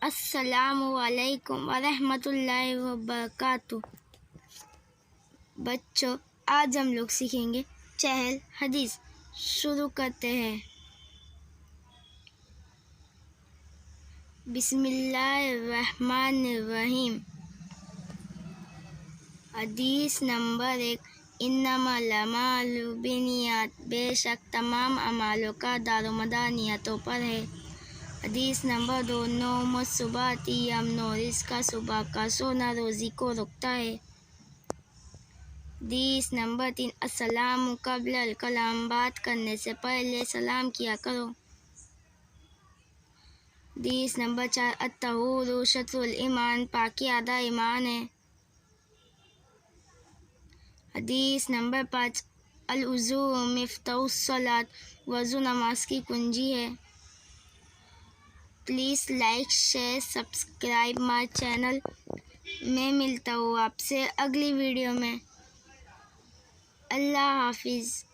السلام علیکم ورحمۃ اللہ وبرکاتہ۔ بچوں، آج ہم لوگ سیکھیں گے چہل حدیث۔ شروع کرتے ہیں۔ بسم اللہ الرحمن الرحیم۔ حدیث نمبر 1، انما الاعمال بالنیات، بے شک تمام اعمالوں کا دار و مدار نیتوں پر ہے۔ حدیث نمبر 2، نوم الصبح یمن، رزق کا صبح کا سونا روزی کو روکتا ہے۔ حدیث نمبر 3، السلام قبل الکلام، بات کرنے سے پہلے سلام کیا کرو۔ حدیث نمبر 4، الطہور شطر الایمان، پاکی آدھا ایمان ہے۔ حدیث نمبر 5، الوضو مفتاح الصلاۃ، وضو نماز کی کنجی ہے۔ Please like, share, subscribe my channel. میں ملتا ہوں آپ سے اگلی ویڈیو میں۔ اللہ حافظ۔